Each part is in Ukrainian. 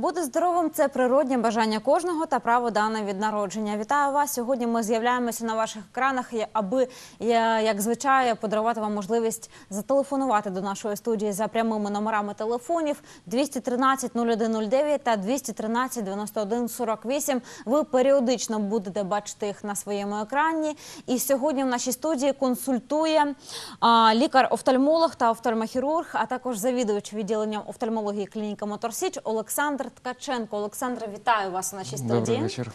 Бути здоровим – це природнє бажання кожного та право дане від народження. Вітаю вас! Сьогодні ми з'являємося на ваших екранах, аби, як звичайно, подарувати вам можливість зателефонувати до нашої студії за прямими номерами телефонів 213-0109 та 213-91-48. Ви періодично будете бачити їх на своєму екрані. І сьогодні в нашій студії консультує лікар-офтальмолог та офтальмохірург, а також завідувач відділенням офтальмології клініки «Мотор Січ» Олександр Ткаченко. Олександре, вітаю вас у нашій студії. Добрий вечір.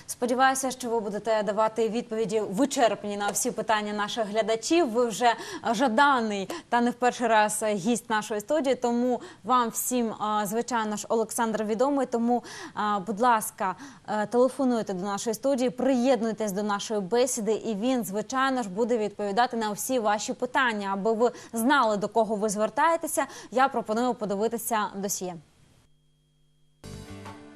Сподіваюся, що ви будете давати відповіді вичерпні на всі питання наших глядачів. Ви вже жаданий та не в перший раз гість нашої студії, тому вам всім, звичайно ж, Олександр відомий. Тому, будь ласка, телефонуйте до нашої студії, приєднуйтесь до нашої бесіди, і він, звичайно ж, буде відповідати на всі ваші питання. Аби ви знали, до кого ви звертаєтеся, я пропоную подивитися досьє.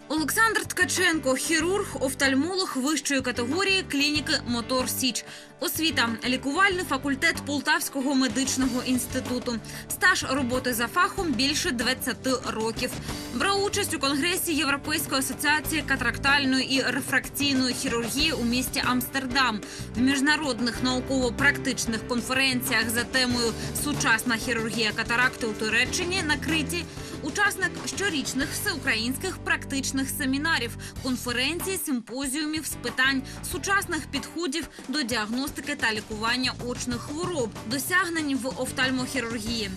Олександр Ткаченко – хірург, офтальмолог вищої категорії клініки «Мотор Січ». Освіта – лікувальний факультет Полтавського медичного інституту. Стаж роботи за фахом – більше 20 років. Брав участь у конгресі Європейської асоціації катарактальної і рефракційної хірургії у місті Амстердам, в міжнародних науково-практичних конференціях за темою «Сучасна хірургія катаракти у Туреччині» на Криті, учасник щорічних всеукраїнських практичних семінарів, конференцій, симпозіумів з питань сучасних підходів до діагностики та лікування очних хвороб, досягнень в офтальмохірургії.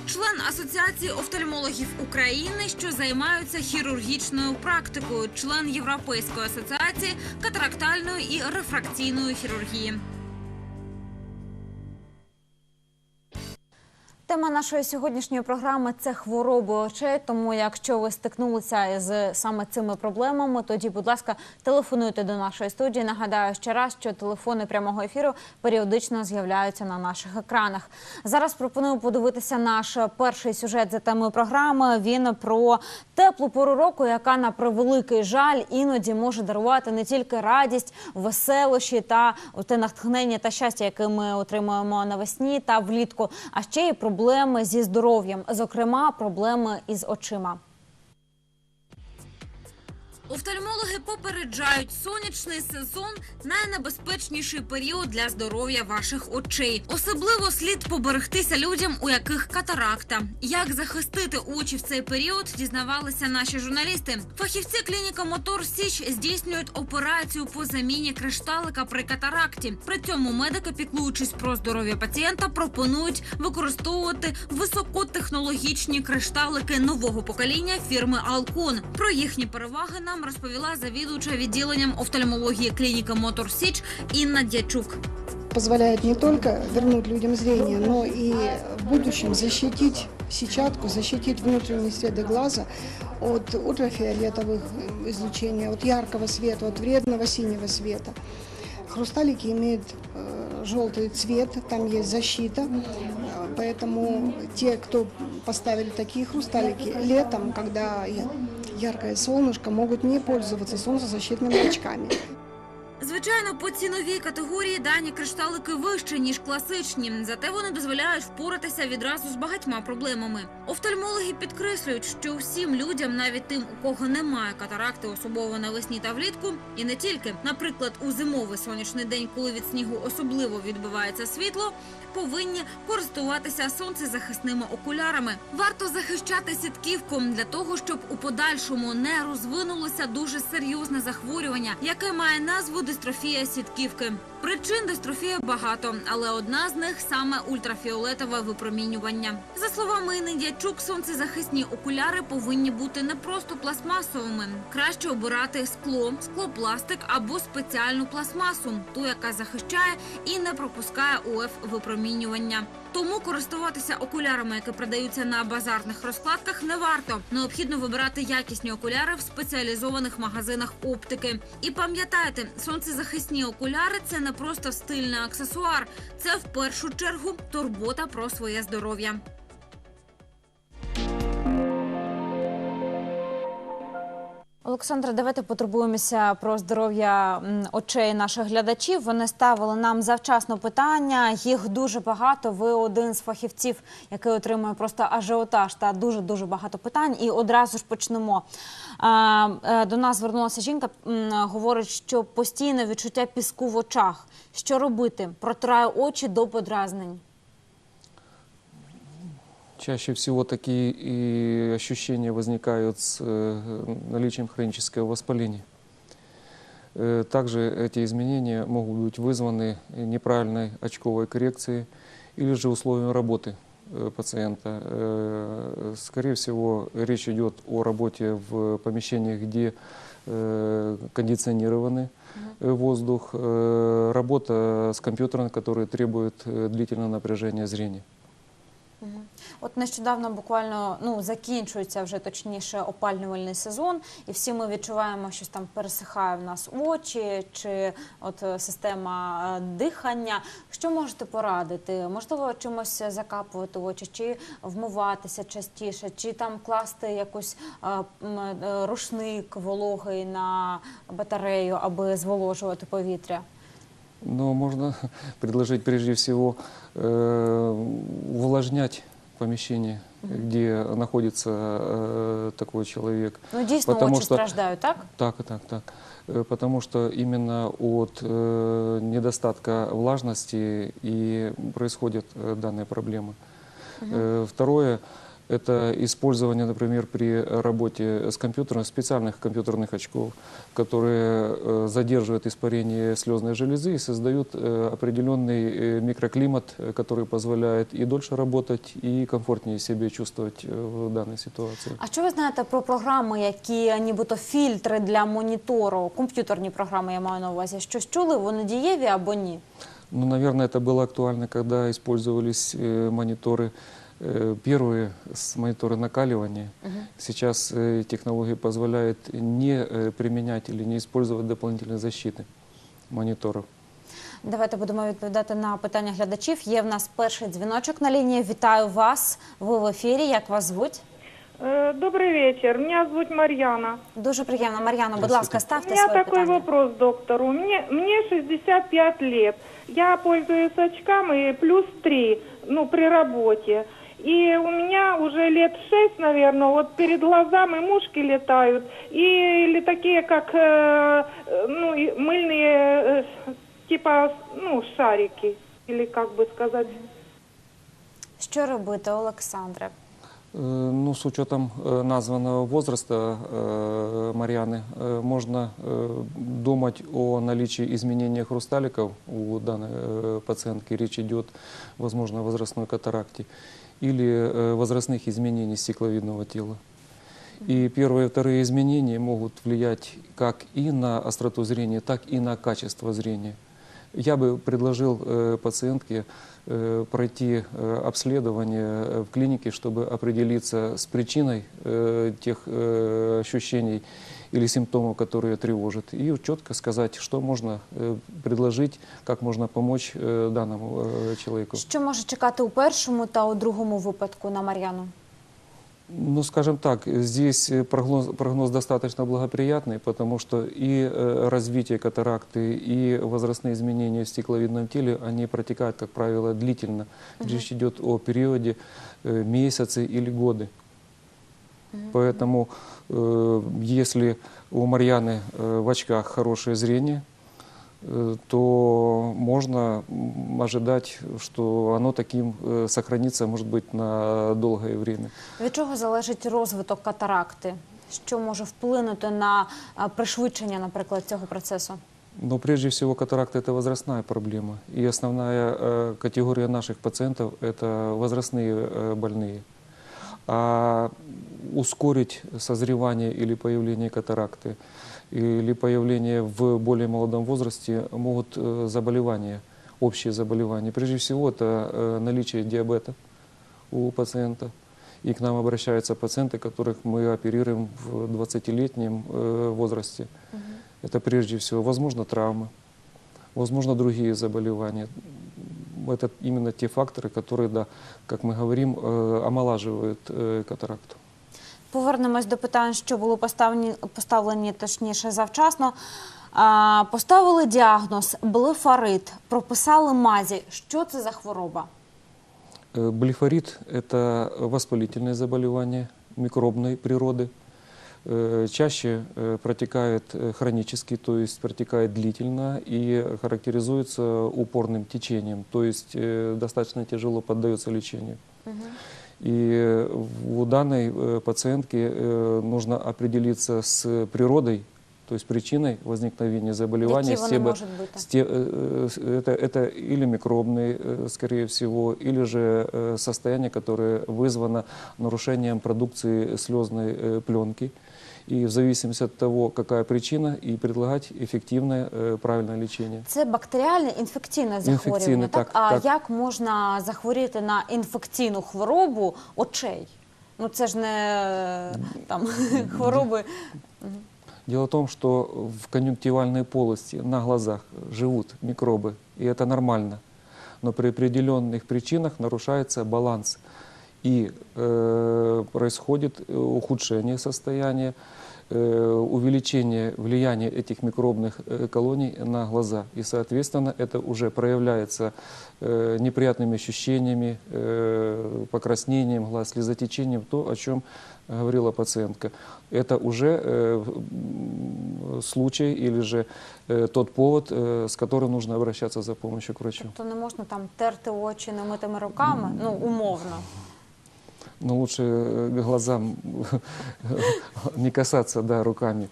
Член Асоціації офтальмологів України, що займаються хірургічною практикою, член Європейської асоціації катарактальної і рефракційної хірургії. Тема нашої сьогоднішньої програми – це хвороби очей, тому якщо ви стикнулися з саме цими проблемами, тоді, будь ласка, телефонуйте до нашої студії. Нагадаю ще раз, що телефони прямого ефіру періодично з'являються на наших екранах. Зараз пропоную подивитися наш перший сюжет за темою програми. Він про теплу пору року, яка, на превеликий жаль, іноді може дарувати не тільки радість, веселощі та те натхнення та щастя, яке ми отримуємо навесні та влітку, а ще й проблеми зі здоров'ям, зокрема, проблеми із очима. Офтальмологи попереджають, сонячний сезон – найнебезпечніший період для здоров'я ваших очей. Особливо слід поберегтися людям, у яких катаракта. Як захистити очі в цей період, дізнавалися наші журналісти. Фахівці клініки «Мотор Січ» здійснюють операцію по заміні кришталика при катаракті. При цьому медики, піклуючись про здоров'я пацієнта, пропонують використовувати високотехнологічні кришталики нового покоління фірми «Алкон». Про їхні переваги нам розповіла завідувача відділенням офтальмології клініки «Мотор Січ» Інна Дячук. Позволяет не только вернуть людям зрение, но и в будущем защитить сетчатку, защитить внутренние следы глаза от ультрафиолетовых излучений, от яркого света, от вредного синего света. Хрусталики имеют желтый цвет, там есть защита, поэтому те, кто поставили такие хрусталики, летом, когда яркое солнышко, могут не пользоваться солнцезащитными очками. Звичайно, по ціновій категорії дані кришталики вищі, ніж класичні. Зате вони дозволяють впоратися відразу з багатьма проблемами. Офтальмологи підкреслюють, що всім людям, навіть тим, у кого немає катаракти, особливо навесні та влітку, і не тільки, наприклад, у зимовий сонячний день, коли від снігу особливо відбивається світло, повинні користуватися сонцезахисними окулярами. Варто захищати сітківку для того, щоб у подальшому не розвинулося дуже серйозне захворювання, яке має назву дистрофія сітківки. Причин дистрофії багато, але одна з них – саме ультрафіолетове випромінювання. За словами Інни Дячук, сонцезахисні окуляри повинні бути не просто пластмасовими. Краще обирати скло, склопластик або спеціальну пластмасу, ту, яка захищає і не пропускає УФ-випромінювання. Тому користуватися окулярами, які продаються на базарних розкладках, не варто. Необхідно вибирати якісні окуляри в спеціалізованих магазинах оптики. І пам'ятайте, сонцезахисні окуляри – це не просто стильний аксесуар. Це в першу чергу турбота про своє здоров'я. Олександра, давайте потурбуємося про здоров'я очей наших глядачів. Вони ставили нам завчасно питання, їх дуже багато. Ви один з фахівців, який отримує просто ажіотаж та дуже-дуже багато питань. І одразу ж почнемо. До нас звернулася жінка, говорить, що постійне відчуття піску в очах. Що робити? Протирає очі до подразнень. Чаще всего такие и ощущения возникают с наличием хронического воспаления. Также эти изменения могут быть вызваны неправильной очковой коррекцией или же условием работы пациента. Скорее всего, речь идет о работе в помещениях, где кондиционированный воздух, работа с компьютером, который требует длительного напряжения зрения. От нещодавно буквально закінчується вже точніше опалювальний сезон, і всі ми відчуваємо, що там пересихає в нас очі, чи от система дихання. Що можете порадити? Можливо, чимось закапувати очі, чи вмиватися частіше, чи там класти якийсь рушник вологий на батарею, аби зволожувати повітря? Но можно предложить прежде всего увлажнять помещение, где находится такой человек. Ну, дійсно, очі страждають, так? Так. Потому что именно от недостатка влажности и происходят данные проблемы. Второе – это использование, например, при работе с компьютером специальных компьютерных очков, которые задерживают испарение слезной железы и создают определенный микроклимат, который позволяет и дольше работать, и комфортнее себе чувствовать в данной ситуации. А що ви знаєте про програми, які нібито фільтри для монітору, комп'ютерні програми, я маю на увазі? Щось чули, вони дієві або ні? Ну, наверное, это было актуально, когда использовались мониторы. Первые мониторы накаливания. Сейчас технологии позволяют не применять или не использовать дополнительной защиты мониторов. Давайте будемо відповідати на питання глядачів. Є в нас перший дзвіночок на лінії. Вітаю вас. Ви в ефірі. Як вас звуть? Добрый вечер. Меня зовут Марьяна. Дуже приємно. Мар'яно, будь ласка, ставте У меня своє такой питання. вопрос доктору. Мне 65 лет. Я пользуюсь очками плюс 3, при работе. И у меня уже лет 6, наверное, вот перед глазами мушки летают. Или такие, как мыльные, типа, шарики. Или как бы сказать. Що робити, Олександре? Ну, с учетом названного возраста Марьяны, можно думать о наличии изменения хрусталиков у данной пациентки. Речь идет, возможно, о возрастной катаракте или возрастных изменений стекловидного тела. И первые и вторые изменения могут влиять как и на остроту зрения, так и на качество зрения. Я бы предложил пациентке пройти обследование в клинике, чтобы определиться с причиной тех ощущений или симптомов, которые тревожат, и четко сказать, что можно предложить, как можно помочь данному человеку. Що може чекати у першому та у другому випадку на Мар'яну? Ну, скажем так, здесь прогноз достаточно благоприятный, потому что и развитие катаракты, и возрастные изменения в стекловидном теле, они протекают, как правило, длительно. Речь идет о периоде месяцы или годы. Поэтому, если у Марьяны в очках хорошее зрение, то можно ожидать, что оно таким сохранится, может быть, на долгое время. Від чого залежить розвиток катаракти? Що може вплинути на пришвидшення, наприклад, цього процесу? Но прежде всего катаракта – это возрастная проблема. И основная категория наших пациентов – это возрастные больные. А ускорить созревание или появление катаракты, или появление в более молодом возрасте могут заболевания, общие заболевания. Прежде всего это наличие диабета у пациента. И к нам обращаются пациенты, которых мы оперируем в 20-летнем возрасте. Это прежде всего, возможно, травмы, возможно, другие заболевания. Это именно те факторы, которые, да, как мы говорим, омолаживают катаракту. Повернемось до питань, що були поставлені точніше завчасно. Поставили діагноз блефарит, прописали мазі. Що це за хвороба? Блефарит – это воспалительное заболевание микробной природы. Чаще протекает хронически, то есть протекает длительно и характеризуется упорным течением, то есть достаточно тяжело поддается лечению. И у данной пациентки нужно определиться с природой, то есть причиной возникновения заболевания. Які вони можуть бути? Это или микробный, скорее всего, или же состояние, которое вызвано нарушением продукции слезной пленки. И в зависимости от того, какая причина, и предлагать эффективное, правильное лечение. Це бактеріальне інфекційне захворювання, Інфекційне, так? так. Як можна захворіти на інфекційну хворобу очей? Ну це ж не там хвороби. Дело в том, что в конъюнктивальной полости на глазах живут микробы, и это нормально. Но при определенных причинах нарушается баланс. И происходит ухудшение состояния, увеличение влияния этих микробных колоний на глаза. И, соответственно, это уже проявляется неприятными ощущениями, покраснением глаз, слезотечением, то, о чем говорила пациентка. Это уже случай или же тот повод, с которым нужно обращаться за помощью к врачу. То не можна там терти очі немитими руками, ну умовно. Но лучше глазам не касаться, да, руками.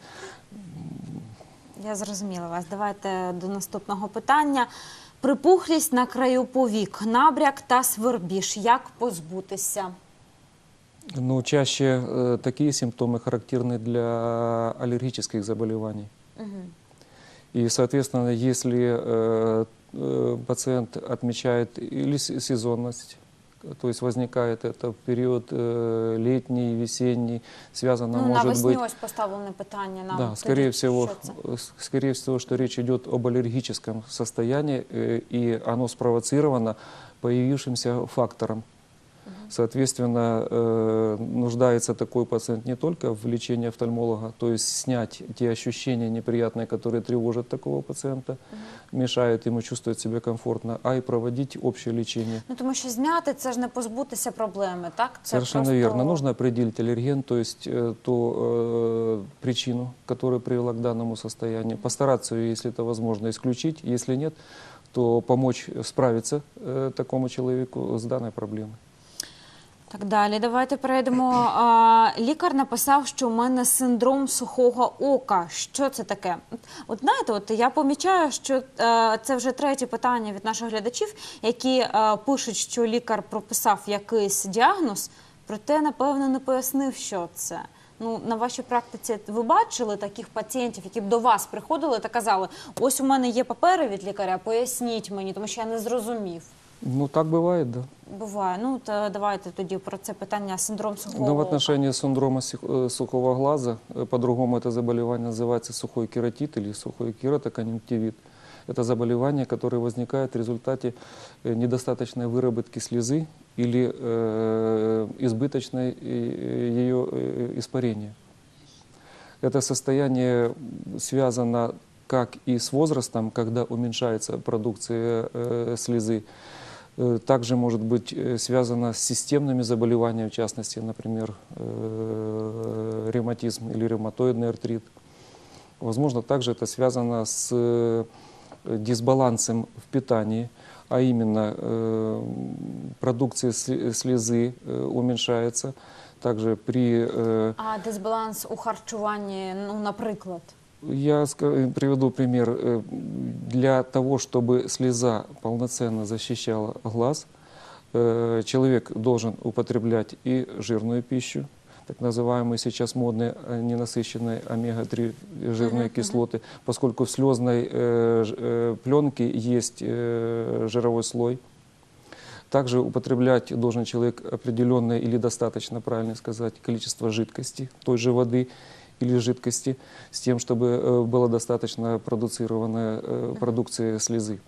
Я зрозуміла вас. Давайте до наступного питання. Припухлість на краю повік, набряк та свербіж. Як позбутися? Но чаще такие симптомы характерны для аллергических заболеваний. И, соответственно, если пациент отмечает или сезонность, то есть возникает это в период летний, весенний, связано Ну, может навесні быть... ось поставлене питання нам. Да, тоді скорее всего, що це? скорее всего, что речь идет об аллергическом состоянии, и оно спровоцировано появившимся фактором. Соответственно, нуждается такой пациент не только в лечении офтальмолога, то есть снять те ощущения неприятные, которые тревожат такого пациента, мешают ему чувствовать себя комфортно, а и проводить общее лечение. Ну, тому що зняти – це ж не позбутися проблеми, так? Це Совершенно просто... верно. Нужно определить аллерген, то есть ту причину, которая привела к данному состоянию. Постараться ее, если это возможно, исключить. Если нет, то помочь справиться такому человеку с данной проблемой. Так, далі. Давайте перейдемо. Лікар написав, що у мене синдром сухого ока. Що це таке? От знаєте, от я помічаю, що це вже третє питання від наших глядачів, які пишуть, що лікар прописав якийсь діагноз, проте, напевно, не пояснив, що це. Ну, на вашій практиці ви бачили таких пацієнтів, які б до вас приходили та казали, ось у мене є папери від лікаря, поясніть мені, тому що я не зрозумів. Ну, так бывает, да. Буває. Ну, то давайте тоді про це питання синдром сухого Но в ока. отношении синдрома сухого глаза, по-другому это заболевание называется сухой кератит или сухой кератоконъюнктивит. Это заболевание, которое возникает в результате недостаточной выработки слезы или избыточной ее испарения. Это состояние связано как и с возрастом, когда уменьшается продукция слезы, также может быть связано с системными заболеваниями, в частности, например, ревматизм или ревматоидный артрит. Возможно, также это связано с дисбалансом в питании, а именно продукция слезы уменьшается. Также при... А дисбаланс у харчуванні, ну, наприклад? Я приведу пример. Для того, чтобы слеза полноценно защищала глаз, человек должен употреблять и жирную пищу, так называемые сейчас модные ненасыщенные омега-3 жирные кислоты, поскольку в слезной пленке есть жировой слой. Также употреблять должен человек определенное или достаточно, правильно сказать, количество жидкости, той же воды или жидкости, с тем, чтобы была достаточно продуцированная продукция слезы.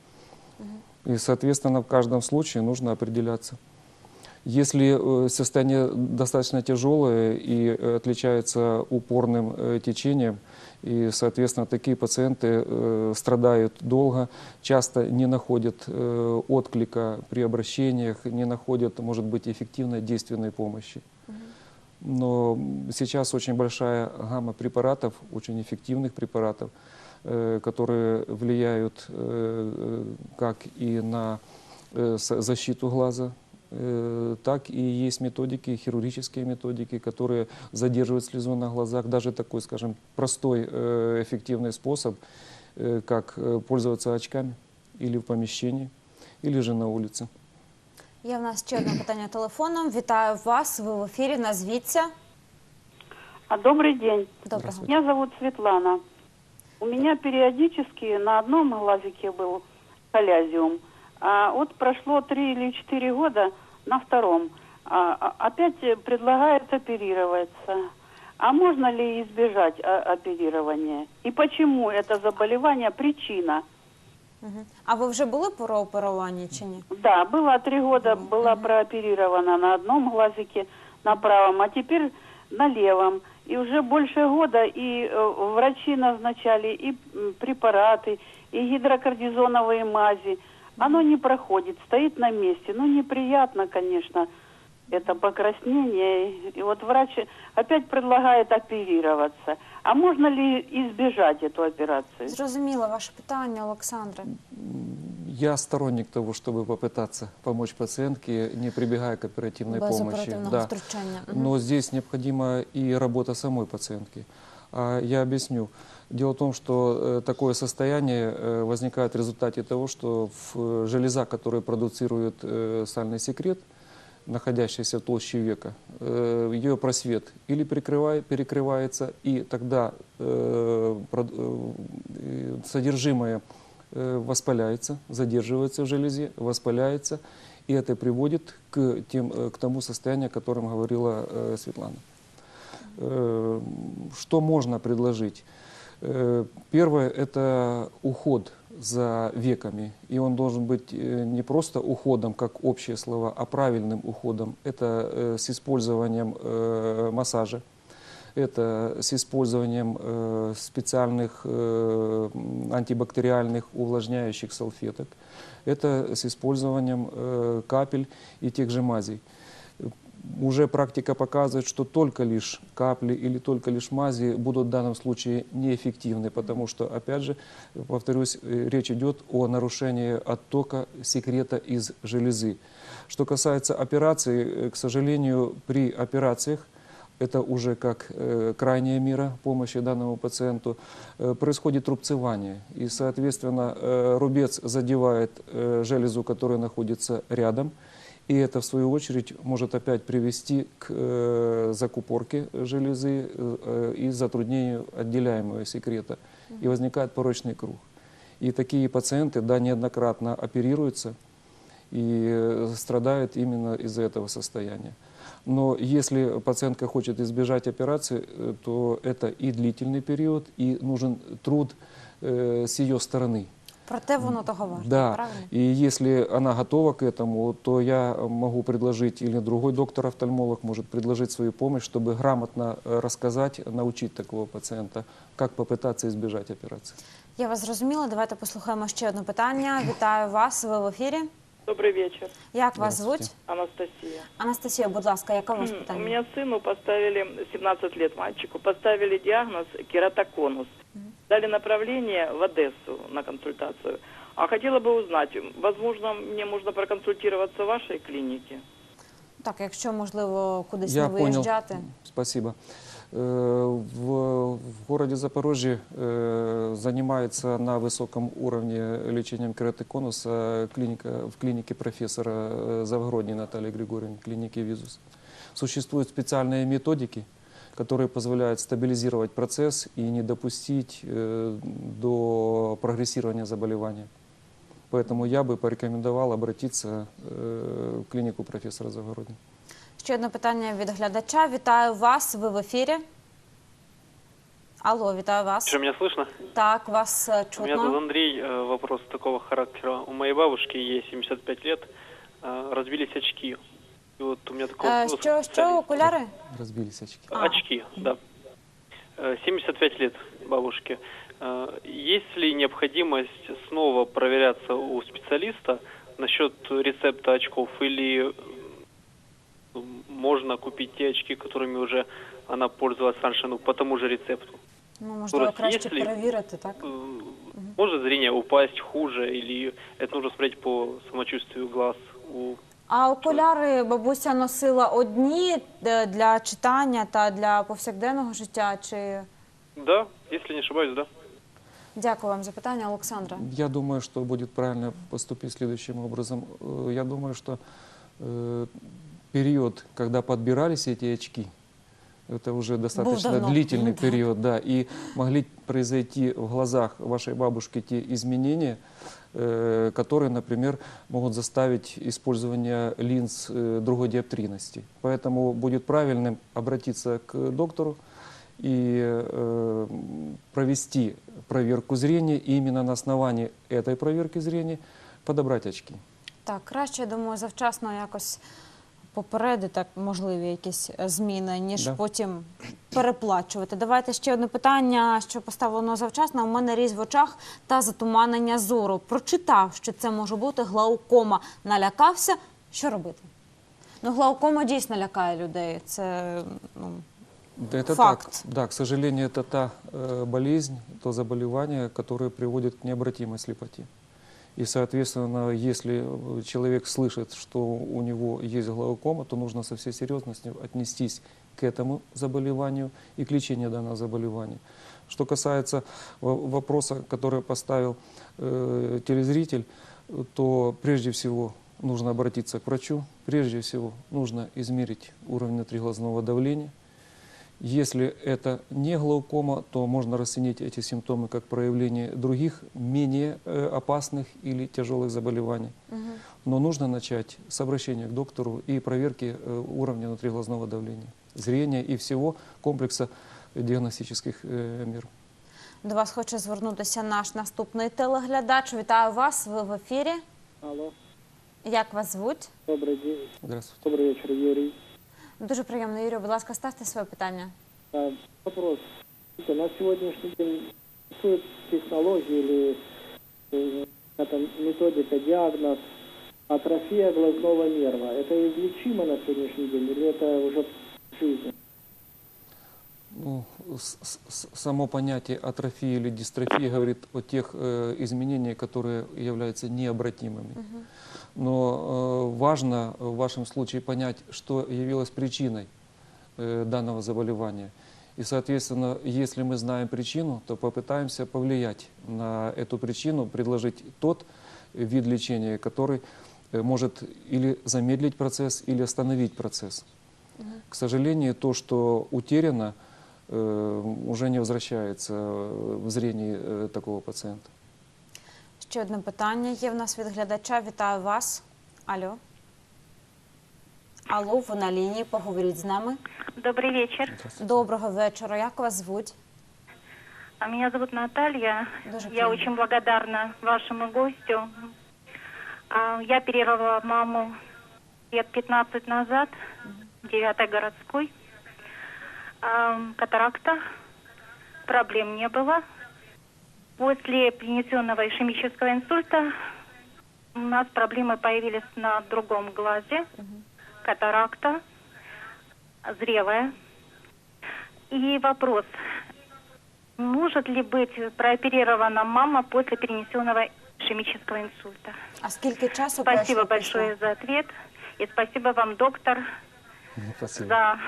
И, соответственно, в каждом случае нужно определяться. Если состояние достаточно тяжелое и отличается упорным течением, и, соответственно, такие пациенты страдают долго, часто не находят отклика при обращениях, не находят, может быть, эффективной действенной помощи. Но сейчас очень большая гамма препаратов, очень эффективных препаратов, которые влияют как и на защиту глаза, так и есть методики, хирургические методики, которые задерживают слезу на глазах. Даже такой, скажем, простой эффективный способ, как пользоваться очками или в помещении, или же на улице. Є в нас ще одне питання телефоном. Вітаю вас, ви в ефірі, назвіться. Добрый день. Доброго. Меня зовут Светлана. У меня периодически на одном глазике был коллязиум. А вот прошло 3 или 4 года на втором. Опять предлагают оперироваться. А можно ли избежать оперирования? И почему это заболевание причина? Мгм. А ви вже були прооперовані чи ні? Да, было 3 года, была прооперирована на одном глазике, на правом, а теперь на левом. И уже больше года и врачи назначали и препараты, и гидрокортизоновые мази. Оно не проходит, стоит на месте. Ну, неприятно, конечно, это покраснение. И вот врач опять предлагает оперироваться. А можно ли избежать эту операцию? Зрозуміло ваше питання, Олександре. Я сторонник того, чтобы попытаться помочь пациентке, не прибегая к оперативной Без помощи. оперативного втручання. Мгм. Но здесь необходима и работа самой пациентки. Я объясню. Дело в том, что такое состояние возникает в результате того, что железа, которая продуцирует сальный секрет, находящаяся в толще века, ее просвет или перекрывается, и тогда содержимое воспаляется, задерживается в железе, воспаляется, и это приводит к тому состоянию, о котором говорила Светлана. Что можно предложить? Первое – это уход за веками. И он должен быть не просто уходом, как общие слова, а правильным уходом. Это с использованием массажа, это с использованием специальных антибактериальных увлажняющих салфеток, это с использованием капель и тех же мазей. Уже практика показывает, что только лишь капли или только лишь мази будут в данном случае неэффективны, потому что, опять же, повторюсь, речь идет о нарушении оттока секрета из железы. Что касается операций, к сожалению, при операциях, это уже как крайняя мера помощи данному пациенту, происходит рубцевание. И, соответственно, рубец задевает железу, которая находится рядом. И это, в свою очередь, может опять привести к закупорке железы и затруднению отделяемого секрета. И возникает порочный круг. И такие пациенты, да, неоднократно оперируются и страдают именно из-за этого состояния. Но если пациентка хочет избежать операции, то это и длительный период, и нужен труд с ее стороны. Проте воно того варто, Да, правильно? и если она готова к этому, то я могу предложить, или другой доктор-офтальмолог может предложить свою помощь, чтобы грамотно рассказать, научить такого пациента, как попытаться избежать операции. Я вас зрозуміла. Давайте послухаємо ще одне питання. Вітаю вас, ви в ефірі. Добрый вечер, Як вас Здравствуйте. звуть? Анастасия. Анастасія, будь ласка, яке у вас У питання? меня сыну поставили, 17 лет мальчику, поставили диагноз кератоконус. Дали направление в Одессу на консультацию. А хотела бы узнать, возможно, мне можно проконсультироваться в вашей клинике? Так, якщо, можливо, кудись Я не понял. виїжджати. Спасибо. В городе Запорожье занимается на высоком уровне лечением кератоконуса в клинике профессора Завгородней Натальи Григорьевны, клинике Визус. Существуют специальные методики, которые позволяют стабилизировать процесс и не допустить до прогрессирования заболевания. Поэтому я бы порекомендовал обратиться в клинику профессора Завгородней. Ще одне питання від глядача. Вітаю вас, ви в ефірі. Алло, вітаю вас. Что, меня слышно? Так, вас Меня зовут чутно. Андрей. Вопрос такого характера. У моей бабушки, ей 75 лет, разбились очки. И вот у меня такой вопрос. Що окуляри? Разбились очки. Очки, да. 75 лет бабушке. Есть ли необходимость снова проверяться у специалиста насчет рецепта очков, или можно купить те очки, которыми уже она пользовалась раньше, ну, по тому же рецепту? Ну, можливо, Раз краще если- перевірити, так? Может зрение упасть хуже, или это нужно смотреть по самочувствию глаз у... А окуляри бабуся носила одні для читання та для повсякденного життя? Чи... Да, если не ошибаюсь, да. Дякую вам за питання, Олександра. Я думаю, что будет правильно поступить следующим образом. Я думаю, что период, когда подбирались эти очки, это уже достаточно давно. длительный Да. период, да, и могли произойти в глазах вашей бабушки те изменения, которые, например, могут заставить использование линз другой диоптрийности. Поэтому будет правильным обратиться к доктору и провести проверку зрения, и именно на основании этой проверки зрения подобрать очки. Так, краще, я думаю, завчасно якось попередити можливі якісь зміни, ніж Да. потім переплачувати. Давайте ще одне питання, що поставлено завчасно. У мене різь в очах та затуманення зору. Прочитав, що це може бути глаукома. Налякався. Що робити? Ну, глаукома дійсно лякає людей. Це, ну, Да, это факт. так. Да, к сожалению, это та болезнь, то заболевание, которое приводит к необратимой слепоте. И, соответственно, если человек слышит, что у него есть глаукома, то нужно со всей серьезностью отнестись к этому заболеванию и к лечению данного заболевания. Что касается вопроса, который поставил телезритель, то прежде всего нужно обратиться к врачу, прежде всего нужно измерить уровень внутриглазного давления. Если это не глаукома, то можно расценить эти симптомы как проявление других, менее опасных или тяжелых заболеваний. Но нужно начать с обращения к доктору и проверки уровня внутриглазного давления, зрения и всего комплекса діагностичних мір. До вас хоче звернутися наш наступний телеглядач. Вітаю вас, ви в ефірі. Алло, Як вас звуть? добрый день. Здравствуйте. Добрый вечер, Юрий. Дуже приємно, Юрію. Будь ласка, ставте своє питання. Вопрос. На сегодняшний день существует технология или это методика, диагноз атрофия глазного нерва. Это излечимо на сегодняшний день или это уже жизнь? Ну, само понятие атрофии или дистрофии говорит о тех изменениях, которые являются необратимыми. Но важно в вашем случае понять, что явилось причиной данного заболевания. И, соответственно, если мы знаем причину, то попытаемся повлиять на эту причину, предложить тот вид лечения, который может или замедлить процесс, или остановить процесс. К сожалению, то, что утеряно, уже не возвращается в зрении такого пациента. Ще одне питання є в нас від глядача. Вітаю вас. Алло. Алло, ви на лінії, поговоріть з нами. Добрый вечер. Доброго вечора. Як вас звуть? Меня зовут Наталья. Дуже Я приємно. очень благодарна вашему гостю. Я оперировала маму лет 15 назад, 9-й городской. Катаракта. Проблем не было. После перенесенного ишемического инсульта у нас проблемы появились на другом глазе. Катаракта. Зрелая. И вопрос. Может ли быть прооперирована мама после перенесенного ишемического инсульта? А скільки часу Спасибо пройшло після? большое за ответ. И спасибо вам, доктор, Спасибо. за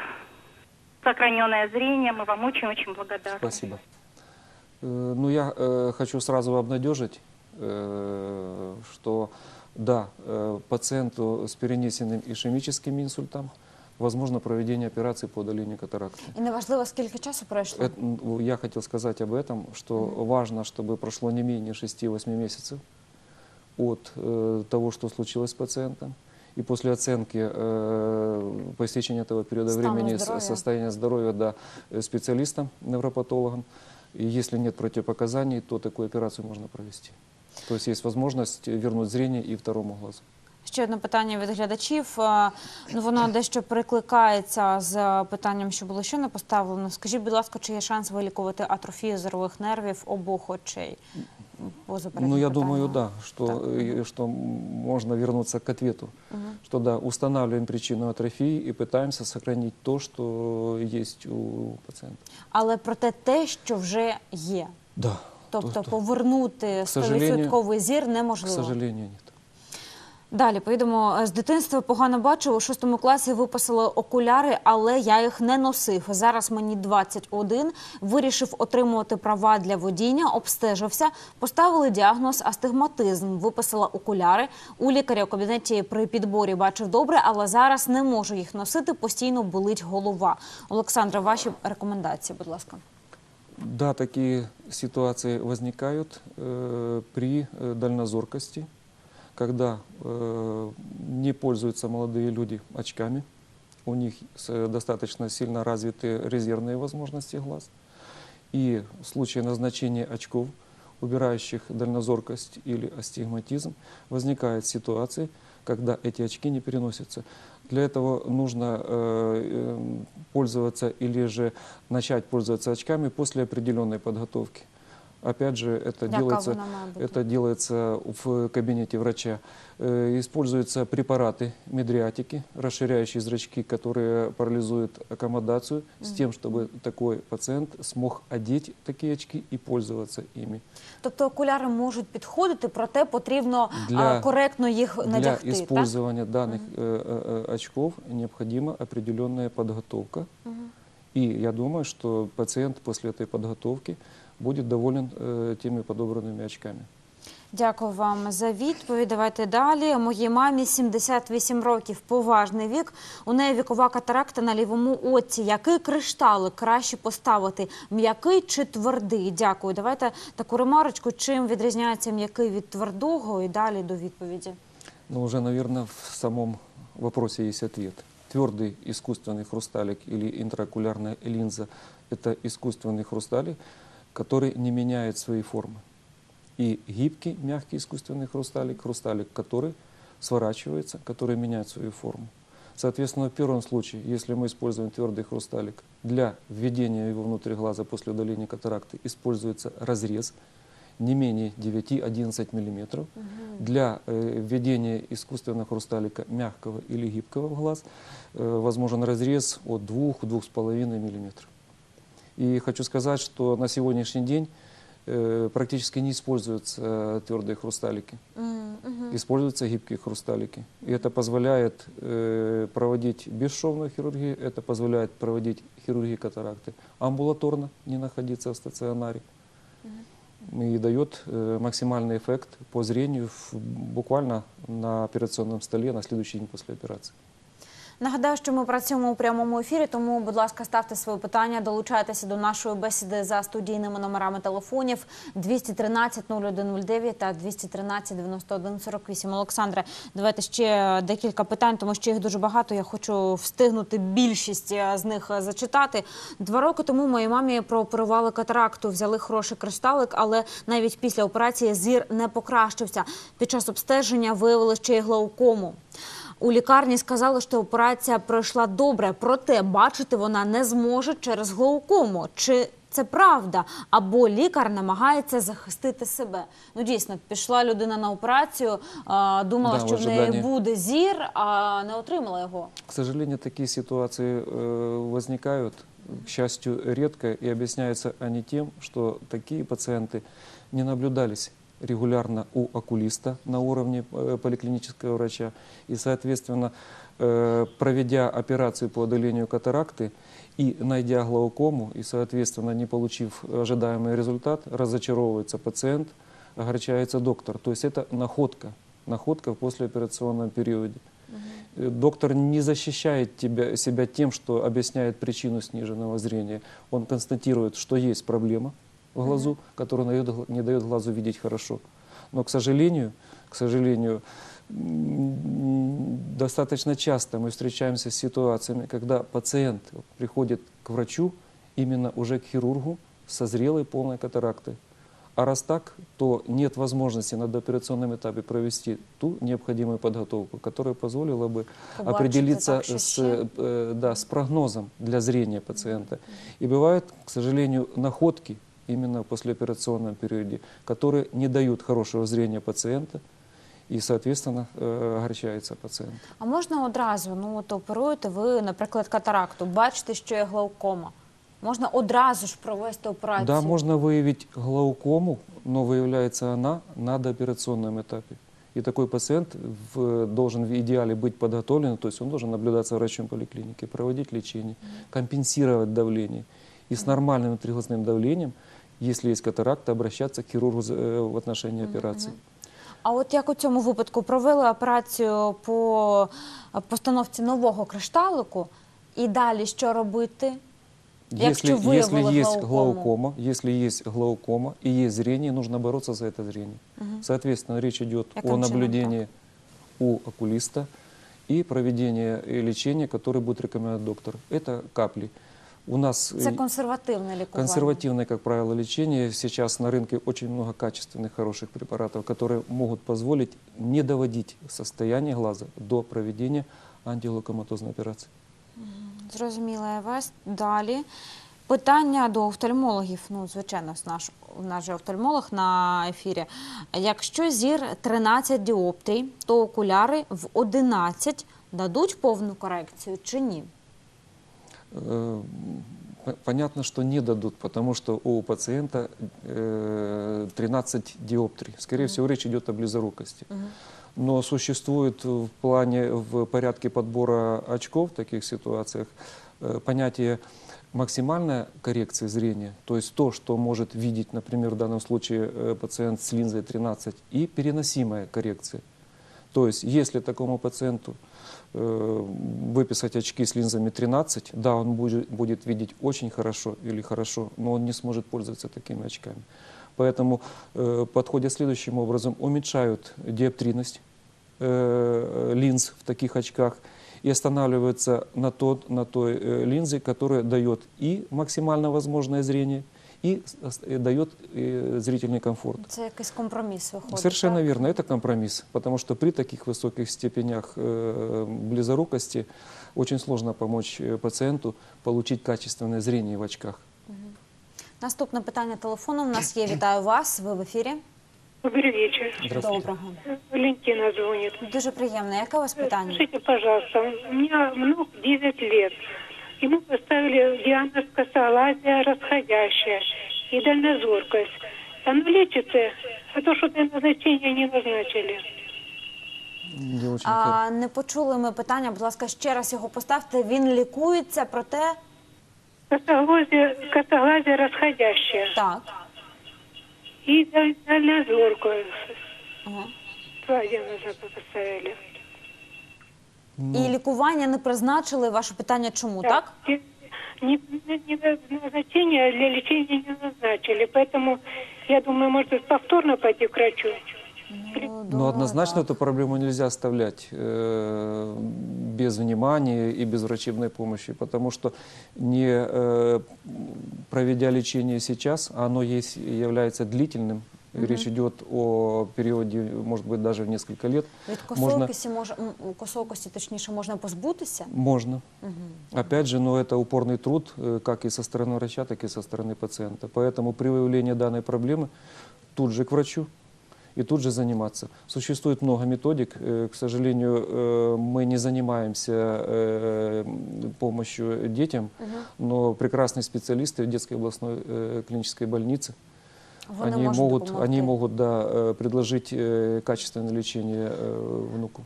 сохраненное зрение. Мы вам очень-очень благодарны. Спасибо. Ну, я хочу сразу обнадежить, что да, пациенту с перенесенным ишемическим инсультом возможно проведение операции по удалению катаракты. І неважливо, скільки часу пройшло? Я хотел сказать об этом, что важно, чтобы прошло не менее 6-8 месяцев от того, что случилось с пациентом. И после оценки по истечении этого периода Стану времени здоровья. состояния здоровья, да, специалистом, невропатологом. И если нет противопоказаний, то такую операцию можно провести. То есть есть возможность вернуть зрение и второму глазу. Ще одне питання від глядачів. Ну, воно дещо перекликається з питанням, що було щойно поставлено. Скажіть, будь ласка, чи є шанс вилікувати атрофію зорових нервів обох очей? Ну, я думаю, да, что можно вернуться к ответу. Что да, устанавливаем причину атрофии и пытаемся сохранить то, что есть у пациента. Але проте те, що вже є. Да. Тобто повернути 100% зір К неможливо. сожалению, нет. Далі поїдемо. З дитинства погано бачив. У 6 класі виписали окуляри, але я їх не носив. Зараз мені 21. Вирішив отримувати права для водіння, обстежився. Поставили діагноз астигматизм. Виписала окуляри. У лікаря у кабінеті при підборі бачив добре, але зараз не можу їх носити. Постійно болить голова. Олександра, ваші рекомендації, будь ласка. Да, такие ситуации возникают при дальнозоркости, когда не пользуются молодые люди очками, у них достаточно сильно развиты резервные возможности глаз. И в случае назначения очков, убирающих дальнозоркость или астигматизм, возникает ситуация, когда эти очки не переносятся. Для этого нужно пользоваться или же начать пользоваться очками после определенной подготовки. Опять же, это делается в кабинете врача. Используются препараты медриатики, расширяющие зрачки, которые парализуют аккомодацию, с тем, чтобы такой пациент смог одеть такие очки и пользоваться ими. Тобто окуляри можуть підходити, проте потрібно коректно їх надягти, Для использования данных очков необходима определенная подготовка. И я думаю, что пациент после этой подготовки будет доволен теми подобранными очками. Дякую вам за відповідь. Давайте далі. Моїй мамі 78 років, поважний вік. У неї вікова катаракта на лівому оці. Який кришталик краще поставити? М'який чи твердий? Дякую. Давайте таку ремарочку. Чим відрізняється м'який від твердого? І далі до відповіді. Ну, уже, наверное, в самом вопросе есть ответ. Твердый искусственный хрусталик или интраокулярная линза – это искусственный хрусталик, который не меняет свои формы. И гибкий, мягкий искусственный хрусталик, хрусталик, который сворачивается, который меняет свою форму. Соответственно, в первом случае, если мы используем твердый хрусталик, для введения его внутрь глаза после удаления катаракты используется разрез не менее 9-11 мм. Для введения искусственного хрусталика мягкого или гибкого в глаз возможен разрез от 2-2,5 мм. И хочу сказать, что на сегодняшний день практически не используются твердые хрусталики. Используются гибкие хрусталики. И это позволяет проводить бесшовную хирургию, это позволяет проводить хирургию катаракты амбулаторно, не находиться в стационаре. И дает максимальный эффект по зрению буквально на операционном столе на следующий день после операции. Нагадаю, що ми працюємо у прямому ефірі, тому, будь ласка, ставте свої питання, долучайтеся до нашої бесіди за студійними номерами телефонів 213-0109 та 213-91-48. Олександре, давайте ще декілька питань, тому що їх дуже багато, я хочу встигнути більшість з них зачитати. 2 роки тому моїй мамі прооперували катаракту, взяли хороший кришталик, але навіть після операції зір не покращився. Під час обстеження виявили ще й глаукому. У лікарні сказали, що операція пройшла добре, проте бачити вона не зможе через глаукому. Чи це правда? Або лікар намагається захистити себе? Ну, дійсно, пішла людина на операцію, думала, що в неї буде зір, а не отримала його. К сожалению, такие ситуации возникают, к счастью, редко, и объясняются они тем, что такие пациенты не наблюдались регулярно у окулиста на уровне поликлинического врача. И, соответственно, проведя операцию по удалению катаракты и найдя глаукому, и, соответственно, не получив ожидаемый результат, разочаровывается пациент, огорчается доктор. То есть это находка в послеоперационном периоде. Доктор не защищает себя тем, что объясняет причину сниженного зрения. Он констатирует, что есть проблема в глазу, которая не дает глазу видеть хорошо. Но, к сожалению, достаточно часто мы встречаемся с ситуациями, когда пациент приходит к врачу, именно уже к хирургу, со зрелой полной катарактой. А раз так, то нет возможности на дооперационном этапе провести ту необходимую подготовку, которая позволила бы Побачити определиться так, що с, ще. да, с прогнозом для зрения пациента. И бывают, к сожалению, находки именно в послеоперационном периоде, которые не дают хорошего зрения пациента, і, соответственно, огорчається пацієнт. А можна одразу, ну от оперуєте ви, наприклад, катаракту, бачите, що є глаукома. Можна одразу ж провести операцію? Да, можно выявить глаукому, но выявляется она на дооперационном этапе. И такой пациент должен в идеале быть подготовлен, то есть он должен наблюдаться врачом поликлиники, проводить лечение, компенсировать давление. И с нормальным внутриглазным давлением, если есть катаракта, обращаться к хирургу в отношении операции. А от як у цьому випадку провели операцію по постановці нового кришталику, і далі що робити? Если есть глаукома и есть зрение, нужно бороться за это зрение. Соответственно, речь идет о наблюдении у окулиста и проведении лечения, которое будет рекомендовать доктор. Это капли. У нас Це консервативне лікування. консервативное, как правило, лечение. Сейчас на рынке очень много качественных, хороших препаратов, которые могут позволить не доводить состояние глаза до проведения антиглаукоматозной операции. Зрозуміла я вас. Далі. Питання до офтальмологів. Ну, звичайно, наш же офтальмолог на ефірі. Якщо зір 13 діоптрій, то окуляри в 11 дадуть повну корекцію чи ні? Понятно, что не дадут, потому что у пациента 13 диоптрий. Скорее всего, речь идет о близорукости. Но существует в порядке подбора очков в таких ситуациях понятие максимальной коррекции зрения, то есть то, что может видеть, например, в данном случае пациент с линзой 13, и переносимая коррекция. То есть, если такому пациенту выписать очки с линзами 13, да, он будет видеть очень хорошо или хорошо, но он не сможет пользоваться такими очками. Поэтому, подходя следующим образом, уменьшают диоптрийность линз в таких очках и останавливаются на той линзе, которая дает и максимально возможное зрение, и дает зрительный комфорт. Это якийсь компромисс выходит. Совершенно так? верно, это компромисс, потому что при таких высоких степенях близорукости очень сложно помочь пациенту получить качественное зрение в очках. Наступне питання телефоном у нас є. Вітаю вас, ви в ефірі. Добрый вечер. Доброго. Валентина звонит. Дуже приємно. Яке у вас питання? Скажите, пожалуйста, у меня внук 9 лет. Ему поставили диагноз косоглазие расходящее и дальнозоркость. Оно лечится, а то что-то назначение не назначили. Не почули ми питання, будь ласка, ще раз його поставте. Він лікується, проте... Косоглазие расходящее. Так. И дальнозоркость. Два диагноза поставили. І лікування не призначили. Ваше питання чому, так? Назначение для лечения не назначили, поэтому я думаю, может повторно пойти к врачу. Но однозначно эту проблему нельзя оставлять без внимания и без врачебной помощи, потому что не проведя лечение сейчас, оно является длительным. Речь идет о периоде, может быть, даже в несколько лет. Від косоокості, точніше, можна позбутися? Можно. Опять же, но это упорный труд, как и со стороны врача, так и со стороны пациента. Поэтому при выявлении данной проблемы тут же к врачу и тут же заниматься. Существует много методик. К сожалению, мы не занимаемся помощью детям, но прекрасные специалисты в детской областной клинической больнице, они могут предложить качественное лечение внуку.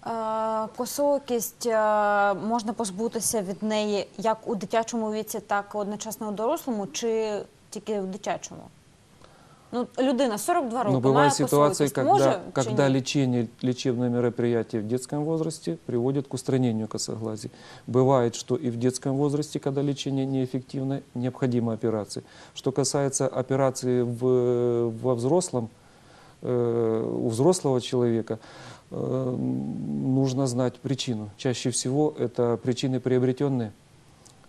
Косоокість, можна позбутися від неї як у дитячому віці, так і одночасно у дорослому, чи тільки в дитячому? Ну, людина 42 роки, но має бывают ситуации, косоокість, когда лечебное мероприятие в детском возрасте приводит к устранению косоглазия. Бывает, что и в детском возрасте, когда лечение неэффективно, необходима операция. Что касается операции во взрослом, у взрослого человека, нужно знать причину. Чаще всего это причины приобретенные.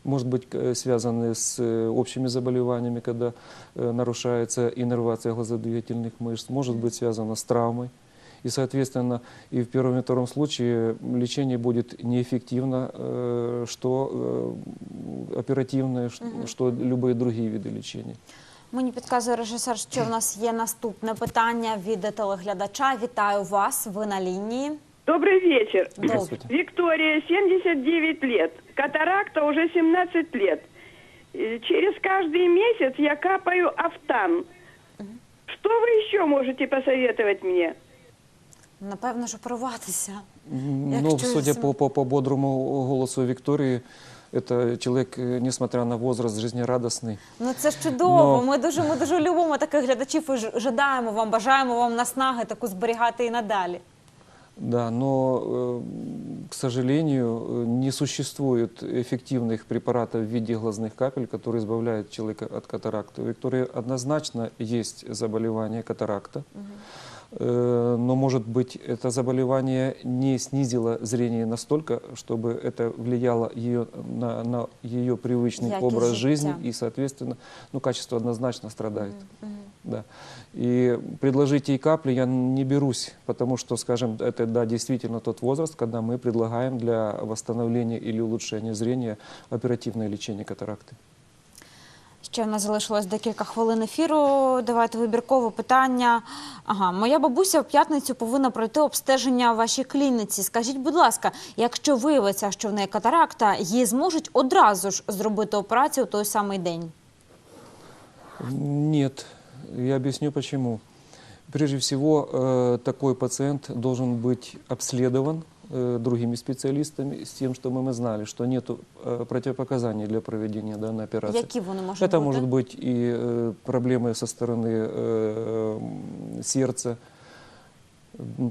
может быть связаны с общими заболеваниями, когда нарушается иннервация глазодвигательных мышц, может быть связано с травмой. И, соответственно, и в первом и втором случае лечение будет неэффективно, что оперативное, что любые другие виды лечения. Мені підказує режисер, що в нас є наступне питання від телеглядача. Вітаю вас, ви на лінії. Добрый вечер. Здравствуйте. Виктория, 79 лет. Катаракта уже 17 лет. Через каждый месяц я капаю Афтан. Что вы еще можете посоветовать мне? Напевно ж оперуватися. Ну, судя по бодрому голосу Виктории, это человек, несмотря на возраст, жизнерадостный. Ну це ж чудово. Ми дуже любимо таких глядачів і жадаємо вам, бажаємо вам наснаги таку зберігати і надалі. Да, но, к сожалению, не существует эффективных препаратов в виде глазных капель, которые избавляют человека от катаракты. У Виктории однозначно есть заболевание катаракта, но, может быть, это заболевание не снизило зрение настолько, чтобы это влияло на ее привычный образ жизни, и, соответственно, ну, качество однозначно страдает. Да. И предложить ей капли я не берусь, потому что, скажем, это, да, действительно тот возраст, когда мы предлагаем для восстановления или улучшения зрения оперативное лечение катаракты. Ще в нас залишилось декілька хвилин ефіру. Давайте вибіркове питання. Моя бабуся в п'ятницю повинна пройти обстеження в вашій клініці. Скажіть, будь ласка, якщо виявиться, що в неї катаракта, їй зможуть одразу ж зробити операцію в той самий день? Нет. Я объясню почему. Прежде всего, такой пациент должен быть обследован другими специалистами с тем, чтобы мы знали, что нет противопоказаний для проведения данной операции. Які вони можуть Это бути? может быть и проблемы со стороны сердца,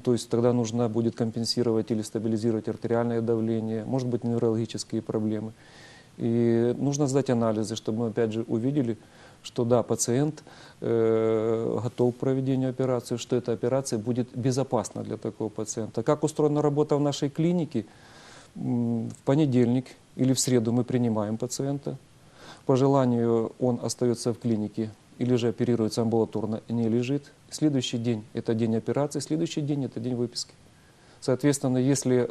то есть тогда нужно будет компенсировать или стабилизировать артериальное давление, может быть неврологические проблемы. И нужно сдать анализы, чтобы мы опять же увидели, что да, пациент готов к проведению операции, что эта операция будет безопасна для такого пациента. Как устроена работа в нашей клинике? В понедельник или в среду мы принимаем пациента. По желанию он остается в клинике или же оперируется амбулаторно, не лежит. Следующий день – это день операции, следующий день – это день выписки. Соответственно, если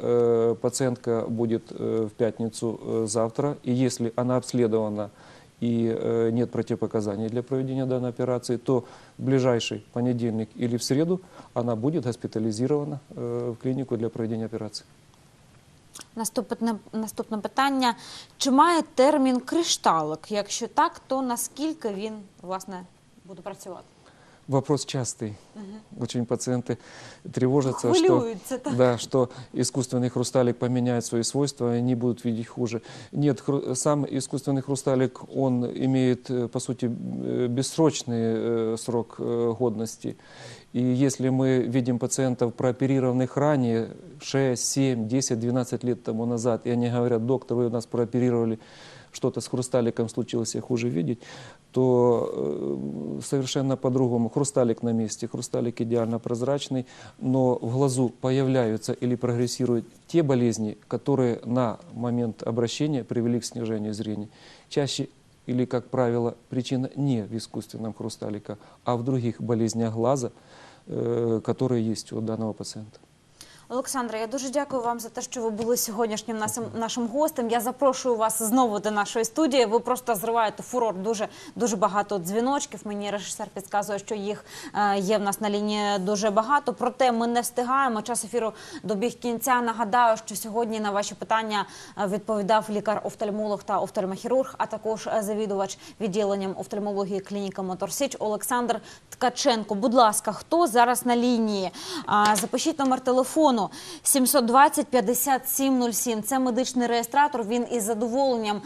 пациентка будет в пятницу завтра, и если она обследована и нет противопоказаний для проведения данной операции, то в ближайший понедельник или в среду она будет госпитализирована в клинику для проведения операции. Наступне питання. Чи має термін кришталик? Якщо так, то наскільки він, власне, буде працювати? Вопрос частый. Очень пациенты тревожатся, что искусственный хрусталик поменяет свои свойства, и они будут видеть хуже. Нет, сам искусственный хрусталик, он имеет, по сути, бессрочный срок годности. И если мы видим пациентов, прооперированных ранее, 6, 7, 10, 12 лет тому назад, и они говорят: доктор, вы нас прооперировали, что-то с хрусталиком случилось, я хуже видеть, то совершенно по-другому. Хрусталик на месте, хрусталик идеально прозрачный, но в глазу появляются или прогрессируют те болезни, которые на момент обращения привели к снижению зрения. Чаще или, как правило, причина не в искусственном хрусталике, а в других болезнях глаза, которые есть у данного пациента. Олександре, я дуже дякую вам за те, що ви були сьогоднішнім нашим гостем. Я запрошую вас знову до нашої студії. Ви просто зриваєте фурор, дуже багато дзвіночків. Мені режисер підказує, що їх є в нас на лінії дуже багато. Проте ми не встигаємо. Час ефіру добіг кінця. Нагадаю, що сьогодні на ваші питання відповідав лікар-офтальмолог та офтальмохірург, а також завідувач відділенням офтальмології клініки Моторсіч Олександр Ткаченко. Будь ласка, хто зараз на лінії? Запишіть номер телефону 720-5707. Це медичний реєстратор, він із задоволенням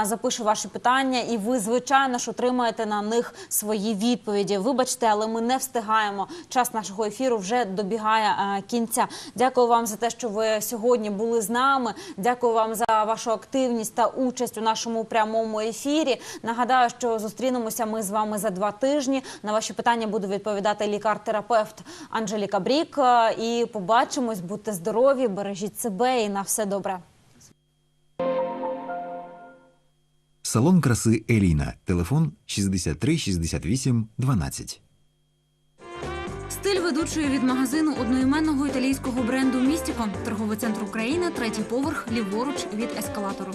запише ваші питання, і ви, звичайно ж, отримаєте на них свої відповіді. Вибачте, але ми не встигаємо. Час нашого ефіру вже добігає кінця. Дякую вам за те, що ви сьогодні були з нами. Дякую вам за вашу активність та участь у нашому прямому ефірі. Нагадаю, що зустрінемося ми з вами за 2 тижні. На ваші питання буде відповідати лікар-терапевт Анжеліка Брік. І побачимось. Будьте здорові, бережіть себе і на все добре. Салон краси Еліна. Телефон 63 68 12. Стиль ведучої від магазину одноіменного італійського бренду «Містіко». Торговий центр України, 3-й поверх, ліворуч від ескалатору.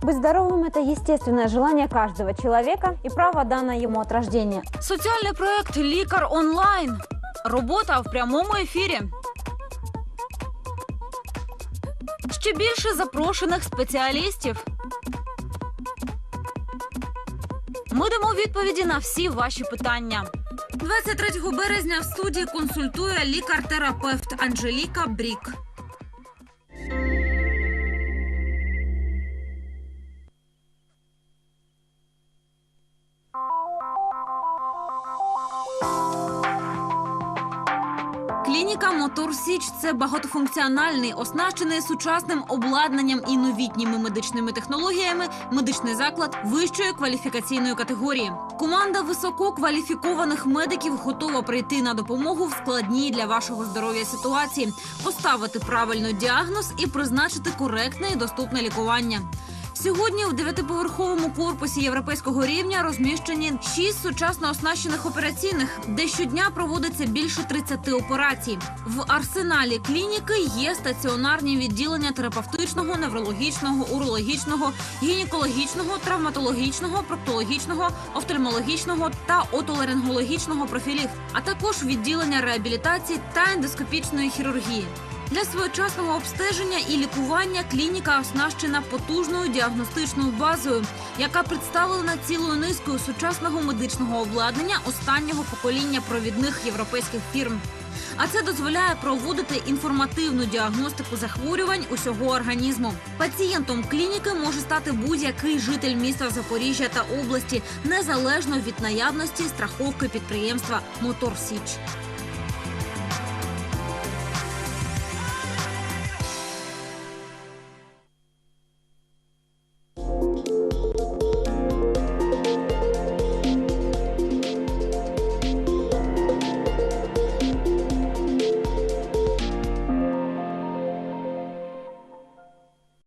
Быть здоровым – это естественное желание каждого человека и право, данное ему от рождения. Соціальний проект «Лікар онлайн». Робота в прямому ефірі. Ще більше запрошених спеціалістів. Ми дамо відповіді на всі ваші питання. 23 березня в студії консультує лікар-терапевт Анжеліка Брік. Клініка «Мотор Січ» – це багатофункціональний, оснащений сучасним обладнанням і новітніми медичними технологіями медичний заклад вищої кваліфікаційної категорії. Команда висококваліфікованих медиків готова прийти на допомогу в складній для вашого здоров'я ситуації, поставити правильно діагноз і призначити коректне і доступне лікування. Сьогодні в 9-поверховому корпусі європейського рівня розміщені 6 сучасно оснащених операційних, де щодня проводиться більше 30 операцій. В арсеналі клініки є стаціонарні відділення терапевтичного, неврологічного, урологічного, гінекологічного, травматологічного, проктологічного, офтальмологічного та отоларингологічного профілів, а також відділення реабілітації та ендоскопічної хірургії. Для своєчасного обстеження і лікування клініка оснащена потужною діагностичною базою, яка представлена цілою низкою сучасного медичного обладнання останнього покоління провідних європейських фірм. А це дозволяє проводити інформативну діагностику захворювань усього організму. Пацієнтом клініки може стати будь-який житель міста Запоріжжя та області, незалежно від наявності страховки підприємства «Мотор Січ».